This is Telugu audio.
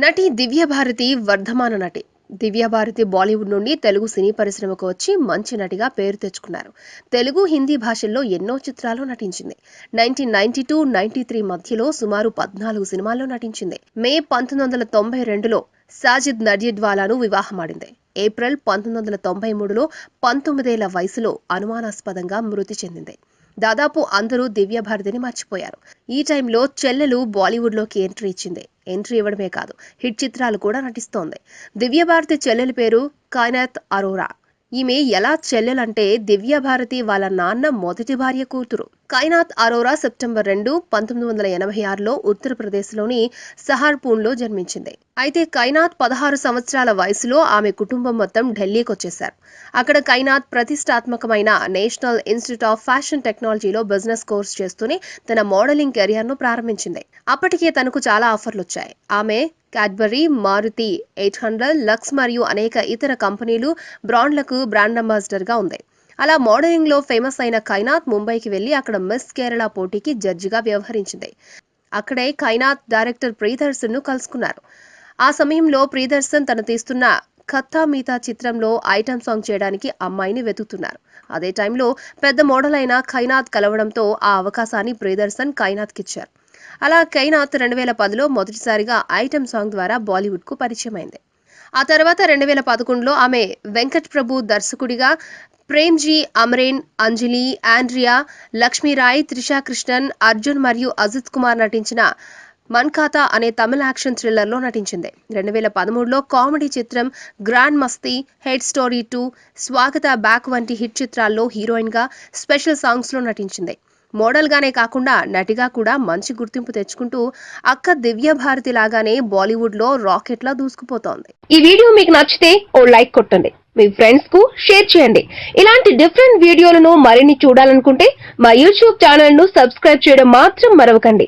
నటి దివ్యభారతి వర్ధమాన నటి. దివ్యభారతి బాలీవుడ్ నుండి తెలుగు సినీ పరిశ్రమకు వచ్చి మంచి నటిగా పేరు తెచ్చుకున్నారు. తెలుగు, హిందీ భాషల్లో ఎన్నో చిత్రాల్లో నటించింది. 1992-93 మధ్యలో సుమారు 14 సినిమాల్లో నటించింది. మే 1992లో సాజిద్ నడియాడ్వాలాను వివాహమాడింది. ఏప్రిల్ 1993లో 19 ఏళ్ల వయసులో అనుమానాస్పదంగా మృతి చెందింది. దాదాపు అందరూ దివ్యభారతిని మర్చిపోయారు. ఈ టైంలో చెల్లెలు బాలీవుడ్లోకి ఎంట్రీ ఇచ్చింది. ఎంట్రీ ఇవ్వడమే కాదు, హిట్ చిత్రాలు కూడా నటిస్తోంది. దివ్యభారతి చెల్లెలి పేరు కైనాత్ అరోరా. ఈమె ఎలా చెల్లెలంటే దివ్యభారతి వాళ్ళ నాన్న మొదటి భార్య కూతురు. కైనాత్ అరోరా సెప్టెంబర్ 2, 1986లో ఉత్తరప్రదేశ్లోని సహార్పూర్లో జన్మించింది. అయితే కైనాత్ 16 సంవత్సరాల వయసులో ఆమె కుటుంబం మొత్తం ఢిల్లీకి వచ్చేశారు. అక్కడ కైనాత్ ప్రతిష్టాత్మకమైన నేషనల్ ఇన్స్టిట్యూట్ ఆఫ్ ఫ్యాషన్ టెక్నాలజీలో బిజినెస్ కోర్స్ చేస్తూనే తన మోడలింగ్ కెరియర్ను ప్రారంభించింది. అప్పటికే తనకు చాలా ఆఫర్లు వచ్చాయి. ఆమె క్యాడ్బరీ, మారుతి 800, లక్స్ మరియు అనేక ఇతర కంపెనీలు, బ్రాండ్లకు బ్రాండ్ అంబాసిడర్గా ఉంది. అలా మోడలింగ్లో ఫేమస్ అయిన కైనాత్ ముంబైకి వెళ్లి అక్కడ మిస్ కేరళ పోటీకి జడ్జిగా వ్యవహరించింది. అక్కడే కైనాత్ డైరెక్టర్ ప్రియదర్శన్ను కలుసుకున్నారు. ఆ సమయంలో ప్రియదర్శన్ తను తీస్తున్న ఖత్తా మీతా చిత్రంలో ఐటమ్ సాంగ్ చేయడానికి అమ్మాయిని వెతుకుతున్నారు. అదే టైంలో పెద్ద మోడల్ అయిన కైనాత్ కలవడంతో ఆ అవకాశాన్ని ప్రియదర్శన్ కైనాత్కి ఇచ్చారు. అలా కైనాత్ 2010లో మొదటిసారిగా ఐటమ్ సాంగ్ ద్వారా బాలీవుడ్కు పరిచయమైంది. ఆ తర్వాత 2011లో ఆమె వెంకట్ ప్రభు దర్శకుడిగా ప్రేమ్జీ, అమరేన్, అంజలి, ఆండ్రియా, లక్ష్మీరాయ్, త్రిషా కృష్ణన్, అర్జున్ మరియు అజిత్ కుమార్ నటించిన మన్కాతా అనే తమిళ యాక్షన్ థ్రిల్లర్లో నటించింది. 2013లో కామెడీ చిత్రం గ్రాండ్ మస్తీ, హెడ్ స్టోరీ 2, స్వాగత బ్యాక్ వంటి హిట్ చిత్రాల్లో హీరోయిన్గా, స్పెషల్ సాంగ్స్లో నటించింది. మోడల్ గానే కాకుండా నటిగా కూడా మంచి గుర్తింపు తెచ్చుకుంటూ అక్క దివ్యభారతి లాగానే బాలీవుడ్ లో రాకెట్ లా దూసుకుపోతోంది. ఈ వీడియో మీకు నచ్చితే ఓ లైక్ కొట్టండి, మీ ఫ్రెండ్స్ కు షేర్ చేయండి. ఇలాంటి డిఫరెంట్ వీడియోలను మరిన్ని చూడాలనుకుంటే మా యూట్యూబ్ ఛానల్ ను సబ్స్క్రైబ్ చేయడం మాత్రం మరవకండి.